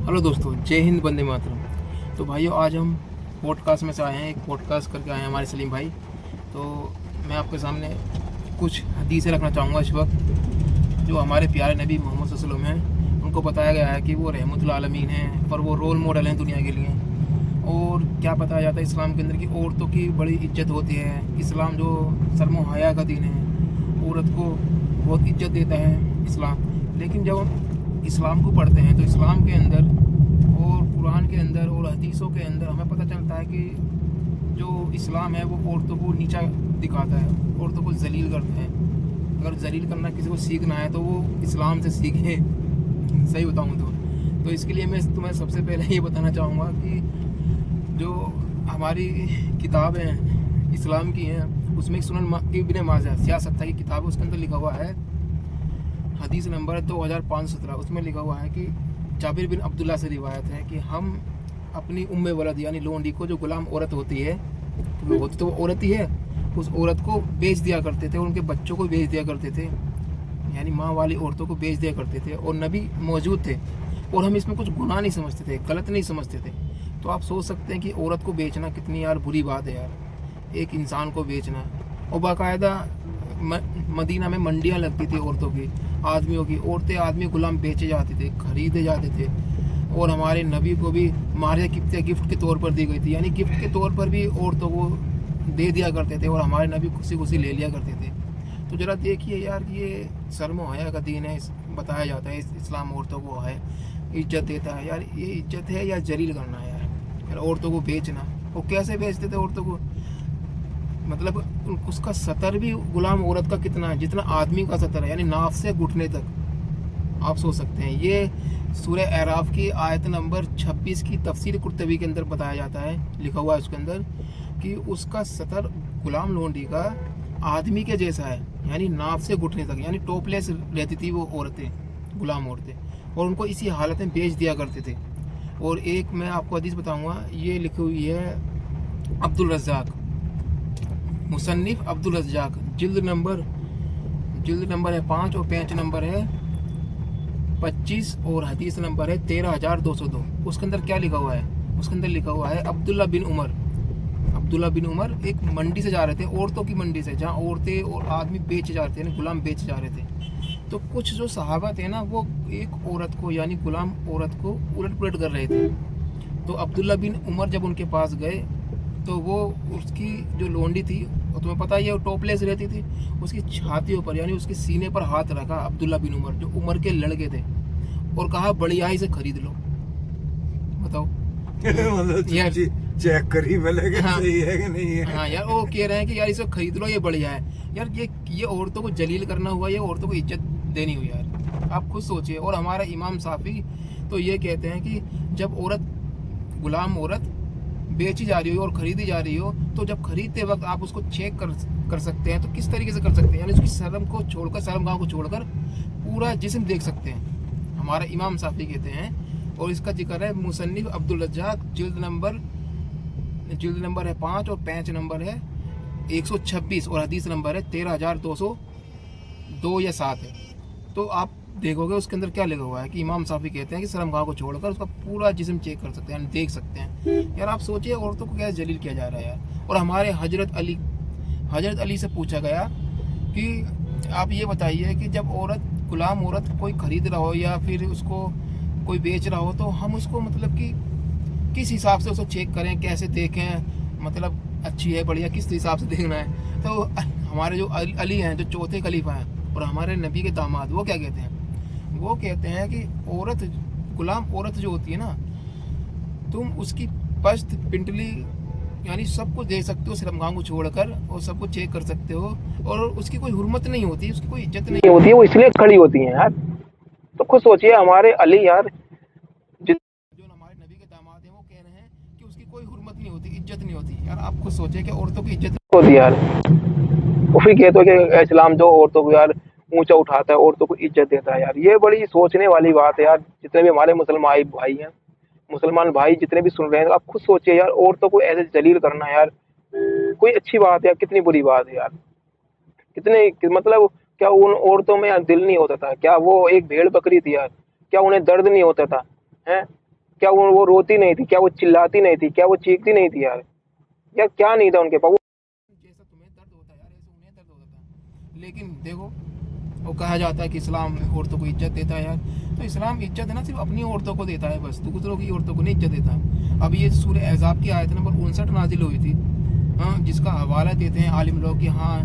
Hello दोस्तों, जय हिंद, वंदे मातरम। तो भाइयों, आज हम पॉडकास्ट में से आए हैं, एक पॉडकास्ट करके आए हैं हमारे सलीम भाई। तो मैं आपके सामने कुछ हदीसें रखना चाहूँगा इस वक्त, जो हमारे प्यारे नबी मोहम्मद सल्लल्लाहु अलैहि वसल्लम हैं। उनको बताया गया है कि वो रहमतुल आलमीन हैं और वो रोल मॉडल हैं दुनिया के लिए। और क्या बताया जाता है इस्लाम के अंदर कि औरतों की बड़ी इज्जत होती है। इस्लाम जो शर्म हया का दीन है, औरत को बहुत इज्जत देता है इस्लाम। लेकिन जब हम इस्लाम को पढ़ते हैं तो इस्लाम के अंदर और कुरान के अंदर और हदीसों के अंदर हमें पता चलता है कि जो इस्लाम है वो औरतों को नीचा दिखाता है, औरतों को जलील करता है। अगर जलील करना किसी को सीखना है तो वो इस्लाम से सीखे। सही बताऊँ तो इसके लिए मैं तुम्हें सबसे पहले ये बताना चाहूँगा कि जो हमारी किताबें इस्लाम की हैं, उसमें सुनन इब्न माजा सियासत की किताब है, उसके अंदर लिखा हुआ है, हदीस नंबर 2517, उसमें लिखा हुआ है कि जाबिर बिन अब्दुल्ला से रिवायत है कि हम अपनी उम्मे वलद यानी लोंडी को, जो गुलाम औरत होती है, तो होती तो वो औरत ही है, उस औरत को बेच दिया करते थे और उनके बच्चों को बेच दिया करते थे, यानी माँ वाली औरतों को बेच दिया करते थे। और नबी मौजूद थे और हम इसमें कुछ गुनाह नहीं समझते थे, गलत नहीं समझते थे। तो आप सोच सकते हैं कि औरत को बेचना कितनी यार बुरी बात है यार, एक इंसान को बेचना। और बाकायदा मदीना में मंडियाँ लगती थी औरतों की, आदमियों की। औरतें आदमी गुलाम बेचे जाते थे, खरीदे जाते थे। और हमारे नबी को भी मारिया किप्तिया गिफ्ट के तौर पर दी गई थी, यानी गिफ्ट के तौर पर भी औरतों को दे दिया करते थे और हमारे नबी खुशी खुशी ले लिया करते थे। तो ज़रा देखिए यार, ये शर्म हया का दीन है। बताया जाता है इस्लाम औरतों को है इज्जत देता है यार। ये इज्जत है या जलील करना है यार औरतों को बेचना। वो कैसे बेचते थे औरतों को, मतलब उसका सतर भी गुलाम औरत का कितना है जितना आदमी का सतर है, यानी नाफ से घुटने तक। आप सोच सकते हैं। ये सूरह अराफ की आयत नंबर 26 की तफसीर कुर्तबी के अंदर बताया जाता है, लिखा हुआ है उसके अंदर कि उसका सतर गुलाम लोंडी का आदमी के जैसा है, यानी नाफ से घुटने तक, यानी टोपलेस रहती थी वो औरतें, गुलाम औरतें। और उनको इसी हालत में बेच दिया करते थे। और एक मैं आपको हदीस बताऊंगा, ये लिखी हुई है अब्दुल रज़्ज़ाक, मुसन्निफ अब्दुल रज़्ज़ाक, जिल्द नंबर है 5 और पेज नंबर है 25 और हदीस नंबर है 13,202। उसके अंदर क्या लिखा हुआ है, उसके अंदर लिखा हुआ है अब्दुल्ला बिन उमर एक मंडी से जा रहे थे, औरतों की मंडी से, जहाँ औरतें और आदमी बेचे जा रहे थे, गुलाम बेचे जा रहे थे। तो कुछ जो सहाबा थे ना, वो एक औरत को यानी गुलाम औरत को उलट पुलट कर रहे थे। तो अब्दुल्ला बिन उमर जब उनके पास गए तो वो उसकी जो लोंडी थी, और तुम्हें पता ही है वो टॉपलेस रहती थी, उसकी छातियों पर यानी उसके सीने पर हाथ रखा अब्दुल्ला बिन उमर, जो उमर के लड़के थे, और कहा बढ़िया से खरीद लो। बताओ मतलब यार, चेक करी पहले कि हाँ, सही है कि नहीं है। हाँ यार, वो कह रहे हैं कि यार इसे खरीद लो, ये बढ़िया है यार। ये औरतों को जलील करना हुआ, ये औरतों को इज्जत देनी हुई यार। आप खुद सोचिए। और हमारा इमाम साफी तो ये कहते हैं कि जब गुलाम औरत बेची जा रही हो और खरीदी जा रही हो, तो जब खरीदते वक्त आप उसको चेक कर सकते हैं। तो किस तरीके से कर सकते हैं, यानी उसकी शर्म को छोड़कर, शर्मगाह को छोड़कर पूरा जिस्म देख सकते हैं, हमारा इमाम साफी कहते हैं। और इसका जिक्र है मुसन्निफ अब्दुल रज़्ज़ाक, जिल्द नंबर है 5 और पेज नंबर है 126 और हदीस नंबर है 13,202 या 7 है। तो आप देखोगे उसके अंदर क्या लिखा हुआ है कि इमाम साफी कहते हैं कि शर्मगाह को छोड़कर उसका पूरा जिस्म चेक कर सकते हैं, देख सकते हैं। यार आप सोचिए औरतों को कैसे जलील किया जा रहा है यार। और हमारे हजरत अली से पूछा गया कि आप ये बताइए कि जब गुलाम औरत कोई खरीद रहा हो या फिर उसको कोई बेच रहा हो, तो हम उसको मतलब कि किस हिसाब से उसको चेक करें, कैसे देखें, मतलब अच्छी है बढ़िया, किस हिसाब से देखना है। तो हमारे जो अली हैं, जो चौथे खलीफा हैं और हमारे नबी के दामाद, वो क्या कहते हैं, वो कहते हैं कि गुलाम औरत जो होती है ना, तुम उसकी पश्त पिंडली यानी सब कुछ देख सकते हो शर्मगाह को छोड़कर, और सब कुछ चेक कर सकते हो। और उसकी कोई हुर्मत नहीं होती, उसकी कोई इज्जत नहीं होती है, वो इसलिए खड़ी होती है यार। तो खुद सोचिए हमारे अली यार, जो हमारे नबी के दामाद हैं, वो कह रहे हैं कि उसकी कोई हुर्मत नहीं होती, इज्जत नहीं होती। यार आप खुद सोचिए कि औरतों की इज्जत नहीं होती यार। वो फिर कहते हो कि इस्लाम जो औरतों को यार ऊंचा उठाता है, औरतों को इज्जत देता है यार। ये बड़ी सोचने वाली बात है यार। जितने भी हमारे मुसलमान भाई जितने भी सुन रहे हैं, तो आप खुद सोचिए यार, औरतों को ऐसे जलील करना यार कोई अच्छी बात है या कितनी बुरी बात है यार। मतलब क्या उन औरतों में यार दिल नहीं होता था क्या? वो एक भेड़ बकरी थी यार, क्या उन्हें दर्द नहीं होता था? हैं? क्या वो रोती नहीं थी? क्या वो चिल्लाती नहीं थी? क्या वो चीखती नहीं थी यार? यार क्या नहीं था उनके पास? जैसा तुम्हें दर्द होता है यार, ऐसे उन्हें दर्द होता था। लेकिन देखो, वो कहा जाता है कि इस्लाम औरतों को इज्जत देता है यार। तो इस्लाम इज्जत है ना सिर्फ अपनी औरतों को देता है, बस दूसरों की औरतों को नहीं इज्जत देता। अब ये सूरह अहज़ाब की आयत नंबर 59 नाजिल हुई थी, हाँ, जिसका हवाला देते हैं आलिम लोग कि हाँ,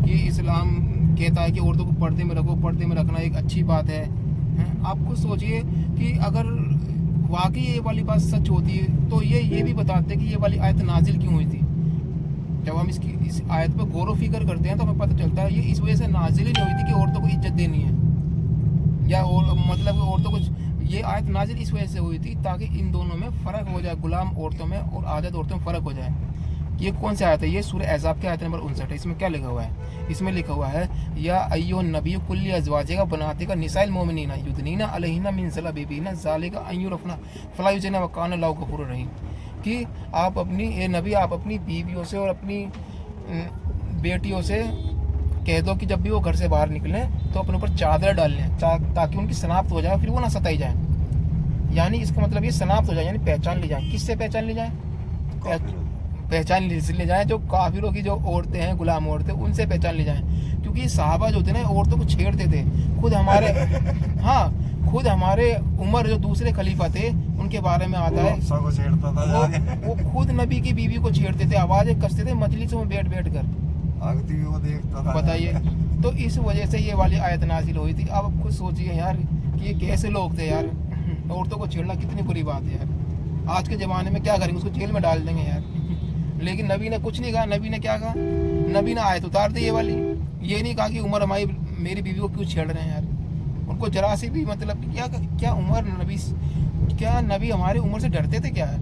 ये इस्लाम कहता है कि औरतों को पर्दे में रखो, पर्दे में रखना एक अच्छी बात है। आप खुद सोचिए कि अगर वाकई ये वाली बात सच होती है तो ये भी बताते हैं कि ये वाली आयत नाजिल क्यों हुई थी। जब हम इस आयत पर गौर व फिक्र करते हैं तो हमें पता चलता है ये इस वजह से नाजिल ही नहीं हुई थी कि औरतों को इज्जत देनी है, या और मतलब औरतों को, ये आयत नाजिल इस वजह से हुई थी ताकि इन दोनों में फ़र्क हो जाए, गुलाम औरतों में और आज़ाद औरतों में फ़र्क हो जाए। ये कौन सी आयत है? ये सूरह अहज़ाब की आयत नंबर 59 है। इसमें क्या लिखा हुआ है? इसमें लिखा हुआ है, या अय्युह नबी कुल्ली अज़वाजिका बनातिका निसाइल मोमिनीना युदनीना अलैहिन्ना मिन जलाबिबिना ज़ालिका अन युरफ़ना फला युज़िना व काना अल्लाहु गफूरुर रहीम, कि आप अपनी, ए नबी, आप अपनी बीवियों से और अपनी बेटियों से कह दो कि जब भी वो घर से बाहर निकलें तो अपने ऊपर चादर डाल लें ताकि उनकी शनाख्त हो जाए, फिर वो ना सताई जाए। यानी इसका मतलब ये शनाख्त हो जाए, यानी पहचान ली जाए। किससे पहचान ली जाए? पहचान ली जाए जो काफिरों की जो औरतें हैं, गुलाम औरतें, उनसे पहचान ली जाए। क्योंकि सहाबा जो थे ना, औरतों को छेड़ते थे। खुद हमारे हाँ, खुद हमारे उमर जो दूसरे खलीफा थे, उनके बारे में आता है, वो खुद नबी की बीवी को छेड़ते थे, आवाजें कसते थे मजलिसों में बैठ बैठ कर। बताइए, तो इस वजह से ये वाली आयत नाजिल हुई थी। अब खुद सोचिए यार कि ये कैसे लोग थे यार, औरतों को छेड़ना कितनी बुरी बात है यार। आज के ज़माने में क्या करेंगे, उसको जेल में डाल देंगे यार। लेकिन नबी ने कुछ नहीं कहा। नबी ने क्या कहा? नबी ने आयत उतार दी ये वाली। ये नहीं कहा कि उमर हमारी मेरी बीवी को क्यों छेड़ रहे हैं यार। उनको जरा सी भी मतलब क्या उमर नबी, क्या नबी हमारी उम्र से डरते थे क्या यार?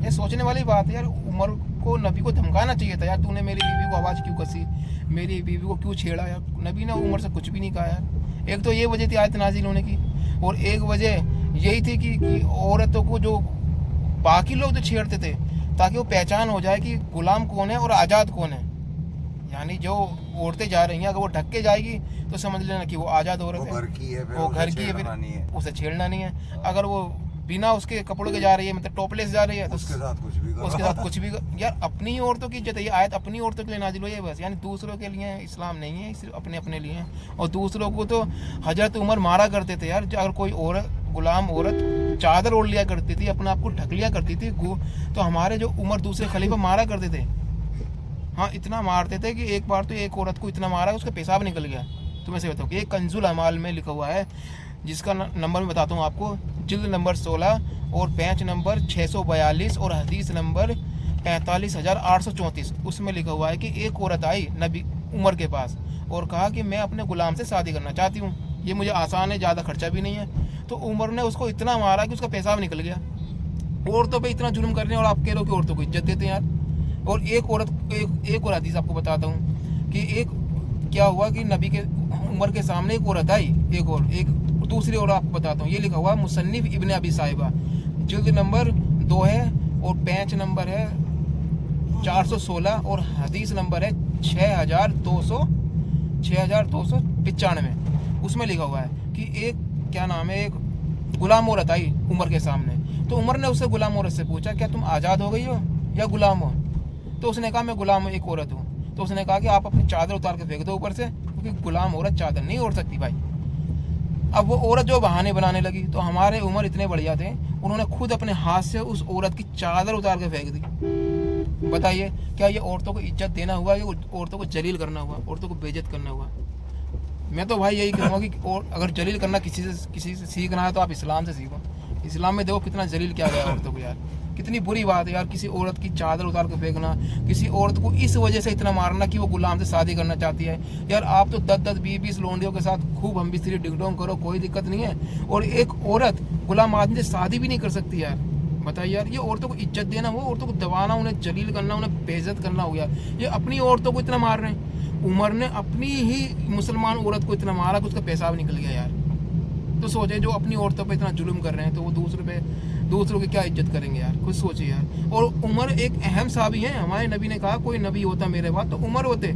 ये सोचने वाली बात है यार। उमर को, नबी को धमकाना चाहिए था यार, तूने मेरी बीवी को आवाज़ क्यों कसी, मेरी बीवी को क्यों छेड़ा यार। नबी ने उमर से कुछ भी नहीं कहा यार। एक तो ये वजह थी आयत नाजिल होने की, और एक वजह यही थी कि औरतों को जो बाकी लोग जो छेड़ते थे, ताकि वो पहचान हो जाए कि गुलाम कौन है और आज़ाद कौन है। यानी जो औरतें जा रही हैं, अगर वो ढक के जाएगी तो समझ लेना कि वो आज़ाद औरत है, वो घर की है, फिर उसे छेड़ना नहीं है। अगर वो बिना उसके कपड़ों के जा रही है, मतलब टॉपलेस जा रही है, तो उसके साथ कुछ भी यार, अपनी औरतों की इज्जत है। ये आयत अपनी औरतों के लिए नाजिल हुई है बस, यानी दूसरों के लिए इस्लाम नहीं है, सिर्फ अपने अपने लिए है। और दूसरों को तो हजरत उमर मारा करते थे यार। अगर कोई औरत, गुलाम औरत चादर ओढ़ लिया करती थी, अपने आप को ढक लिया करती थी, तो हमारे जो उमर दूसरे खलीफा मारा करते थे। हाँ, इतना मारते थे कि एक बार तो एक औरत को इतना मारा उसका पेशाब निकल गया। तुम्हें से बताओ कि एक कंजुल अमाल में लिखा हुआ है, जिसका नंबर मैं बताता हूँ आपको, जिल्द नंबर 16 और पेज नंबर 642 और हदीस नंबर 45,834। उसमें लिखा हुआ है कि एक औरत आई नबी उमर के पास और कहा कि मैं अपने गुलाम से शादी करना चाहती हूँ, ये मुझे आसान है, ज़्यादा खर्चा भी नहीं है। तो उमर ने उसको इतना मारा कि उसका पेशाब निकल गया। औरतों पे इतना जुल्म करने, और आप कह रहे हो कि औरतों को इज्जत देते हैं यार। और एक और हदीस आपको बताता हूँ कि एक क्या हुआ कि नबी के उमर के सामने एक औरत आई, एक दूसरी और आपको बताता हूँ। ये लिखा हुआ मुसन्निफ इब्ने अबी साहिबा, जिल्द नंबर 2 है और पेज नंबर है 416 और हदीस नंबर है 6295। उसमें लिखा हुआ है कि एक, क्या नाम है, एक गुलाम औरत आई उमर के सामने। तो उमर ने उससे गुलाम औरत से पूछा, क्या तुम आज़ाद हो गई हो या गुलाम हो? तो उसने कहा, मैं गुलाम एक औरत हूँ। तो उसने कहा कि आप अपनी चादर उतार के फेंक दो ऊपर से, क्योंकि गुलाम औरत चादर नहीं ओढ़ सकती भाई। अब वो औरत जो बहाने बनाने लगी, तो हमारे उमर इतने बढ़िया थे, उन्होंने खुद अपने हाथ से उस औरत की चादर उतार के फेंक दी। बताइए, क्या ये औरतों को इज्जत देना हुआ या औरतों को जलील करना हुआ, औरतों को बेइज्जत करना हुआ? मैं तो भाई यही कहूँगा कि और अगर जलील करना किसी से सीखना है तो आप इस्लाम से सीखो। इस्लाम में देखो कितना जलील किया गया औरतों को यार। कितनी बुरी बात है यार, किसी औरत की चादर उतार के फेंकना, किसी औरत को इस वजह से इतना मारना कि वो गुलाम से शादी करना चाहती है। यार आप तो 10-10, 20-20 लोंडियों के साथ खूब हम बिस्तरी डिगडोंग करो, कोई दिक्कत नहीं है, और एक औरत गुलाम आदमी से शादी भी नहीं कर सकती यार। बताइए यार, ये औरतों को इज्जत देना हो, औरतों को दबाना, उन्हें जलील करना, उन्हें बेइज्जत करना हो यार। ये अपनी औरतों को इतना मार रहे हैं। उमर ने अपनी ही मुसलमान औरत को इतना मारा कि उसका पेशाब निकल गया यार। तो सोचे, जो अपनी औरतों पे इतना जुल्म कर रहे हैं, तो वो दूसरों की क्या इज्जत करेंगे यार? खुद सोचिए यार। और उमर एक अहम साहबी है। हमारे नबी ने कहा, कोई नबी होता मेरे बाद तो उमर होते।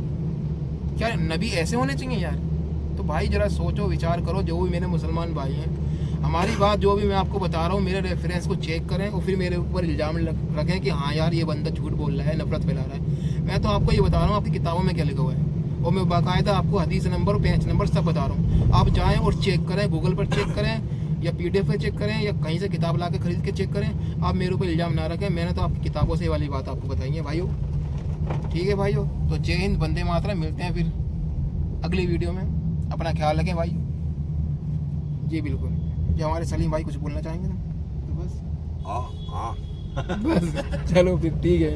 क्या नबी ऐसे होने चाहिए यार? तो भाई जरा सोचो, विचार करो, जो भी मेरे मुसलमान भाई हैं, हमारी बात जो भी मैं आपको बता रहा हूँ मेरे रेफरेंस को चेक करें और फिर मेरे ऊपर इल्ज़ाम रखें कि हाँ यार ये बंदा झूठ बोल रहा है, नफरत फैला रहा है। मैं तो आपको ये बता रहा हूँ आपकी किताबों में क्या लिखा हुआ है, और मैं बाकायदा आपको हदीस नंबर और पेज नंबर सब बता रहा हूँ। आप जाएँ और चेक करें, गूगल पर चेक करें या PDF पे चेक करें या कहीं से किताब ला के खरीद के चेक करें। आप मेरे ऊपर इल्ज़ाम ना रखें, मैंने तो आपकी किताबों से ये वाली बात आपको बताई है भाइयों। ठीक है भाइयों, तो जय हिंद, वंदे मातरम। मिलते हैं फिर अगली वीडियो में। अपना ख्याल रखें भाई। जी बिल्कुल। जो हमारे सलीम भाई कुछ बोलना चाहेंगे ना, तो बस हाँ हाँ बस चलो फिर ठीक है।